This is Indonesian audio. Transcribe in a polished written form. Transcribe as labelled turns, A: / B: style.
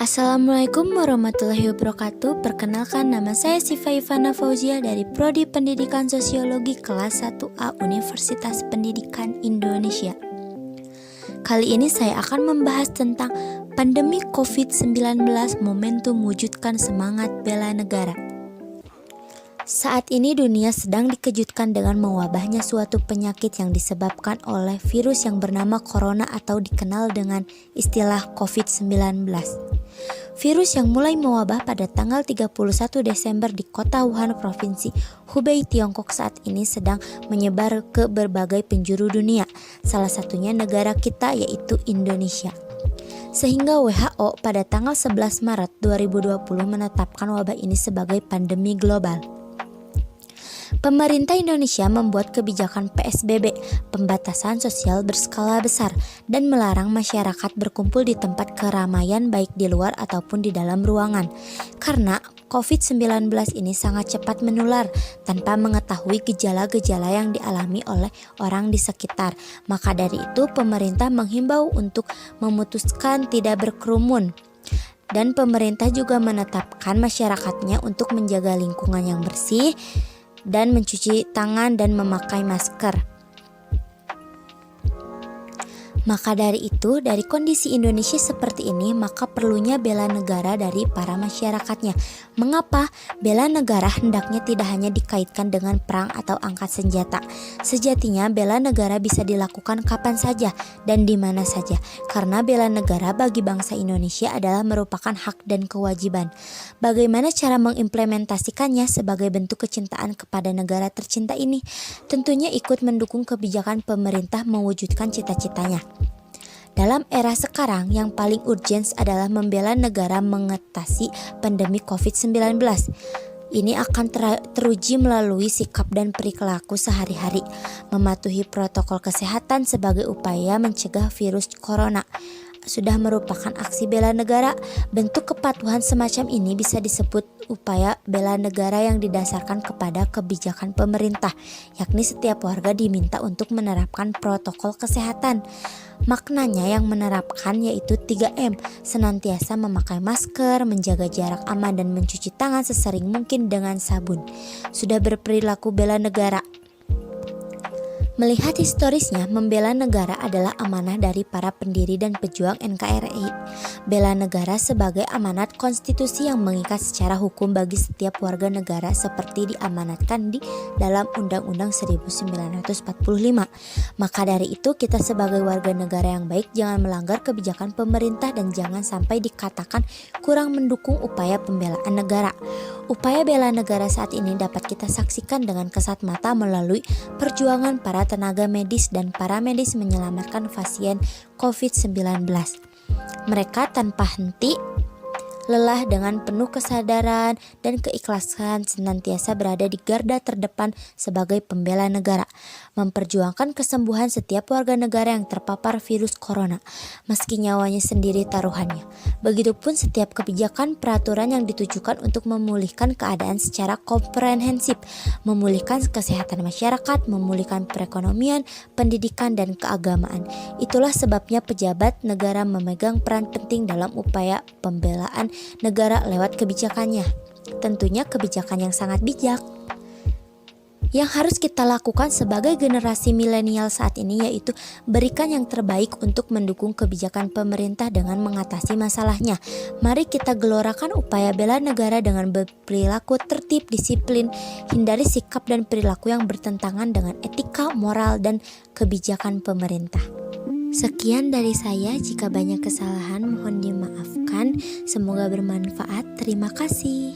A: Assalamualaikum warahmatullahi wabarakatuh. Perkenalkan, nama saya Siva Ivana Fauzia dari Prodi Pendidikan Sosiologi kelas 1A Universitas Pendidikan Indonesia. Kali ini saya akan membahas tentang pandemi COVID-19, momentum wujudkan semangat bela negara. Saat ini dunia sedang dikejutkan dengan mewabahnya suatu penyakit yang disebabkan oleh virus yang bernama corona atau dikenal dengan istilah COVID-19. Virus yang mulai mewabah pada tanggal 31 Desember di kota Wuhan, Provinsi Hubei, Tiongkok saat ini sedang menyebar ke berbagai penjuru dunia, salah satunya negara kita yaitu Indonesia. Sehingga WHO pada tanggal 11 Maret 2020 menetapkan wabah ini sebagai pandemi global. Pemerintah Indonesia membuat kebijakan PSBB, pembatasan sosial berskala besar, dan melarang masyarakat berkumpul di tempat keramaian baik di luar ataupun di dalam ruangan. Karena COVID-19 ini sangat cepat menular tanpa mengetahui gejala-gejala yang dialami oleh orang di sekitar. Maka dari itu pemerintah menghimbau untuk memutuskan tidak berkerumun. Dan pemerintah juga menetapkan masyarakatnya untuk menjaga lingkungan yang bersih, dan mencuci tangan dan memakai masker. Maka dari itu, dari kondisi Indonesia seperti ini, maka perlunya bela negara dari para masyarakatnya. Mengapa? Bela negara hendaknya tidak hanya dikaitkan dengan perang atau angkat senjata. Sejatinya bela negara bisa dilakukan kapan saja dan di mana saja. Karena bela negara bagi bangsa Indonesia adalah merupakan hak dan kewajiban. Bagaimana cara mengimplementasikannya sebagai bentuk kecintaan kepada negara tercinta ini? Tentunya ikut mendukung kebijakan pemerintah mewujudkan cita-citanya. Dalam era sekarang, yang paling urgent adalah membela negara mengatasi pandemi COVID-19. Ini akan teruji melalui sikap dan perilaku sehari-hari, mematuhi protokol kesehatan sebagai upaya mencegah virus corona. Sudah merupakan aksi bela negara. Bentuk kepatuhan semacam ini bisa disebut upaya bela negara yang didasarkan kepada kebijakan pemerintah, yakni setiap warga diminta untuk menerapkan protokol kesehatan. Maknanya yang menerapkan yaitu 3M, senantiasa memakai masker, menjaga jarak aman dan mencuci tangan sesering mungkin dengan sabun. Sudah berperilaku bela negara. Melihat historisnya, membela negara adalah amanah dari para pendiri dan pejuang NKRI. Bela negara sebagai amanat konstitusi yang mengikat secara hukum bagi setiap warga negara seperti diamanatkan di dalam Undang-Undang 1945. Maka dari itu, kita sebagai warga negara yang baik jangan melanggar kebijakan pemerintah dan jangan sampai dikatakan kurang mendukung upaya pembelaan negara. Upaya bela negara saat ini dapat kita saksikan dengan kasat mata melalui perjuangan para tenaga medis dan paramedis menyelamatkan pasien COVID-19. Mereka tanpa henti lelah dengan penuh kesadaran dan keikhlasan senantiasa berada di garda terdepan sebagai pembela negara, memperjuangkan kesembuhan setiap warga negara yang terpapar virus corona, meski nyawanya sendiri taruhannya. Begitupun setiap kebijakan peraturan yang ditujukan untuk memulihkan keadaan secara komprehensif, memulihkan kesehatan masyarakat, memulihkan perekonomian, pendidikan, dan keagamaan. Itulah sebabnya pejabat negara memegang peran penting dalam upaya pembelaan negara lewat kebijakannya. Tentunya kebijakan yang sangat bijak. Yang harus kita lakukan sebagai generasi milenial saat ini yaitu berikan yang terbaik untuk mendukung kebijakan pemerintah dengan mengatasi masalahnya. Mari kita gelorakan upaya bela negara dengan berperilaku tertib, disiplin, hindari sikap dan perilaku yang bertentangan dengan etika, moral, dan kebijakan pemerintah. Sekian dari saya, jika banyak kesalahan mohon dimaafkan. Semoga bermanfaat. Terima kasih.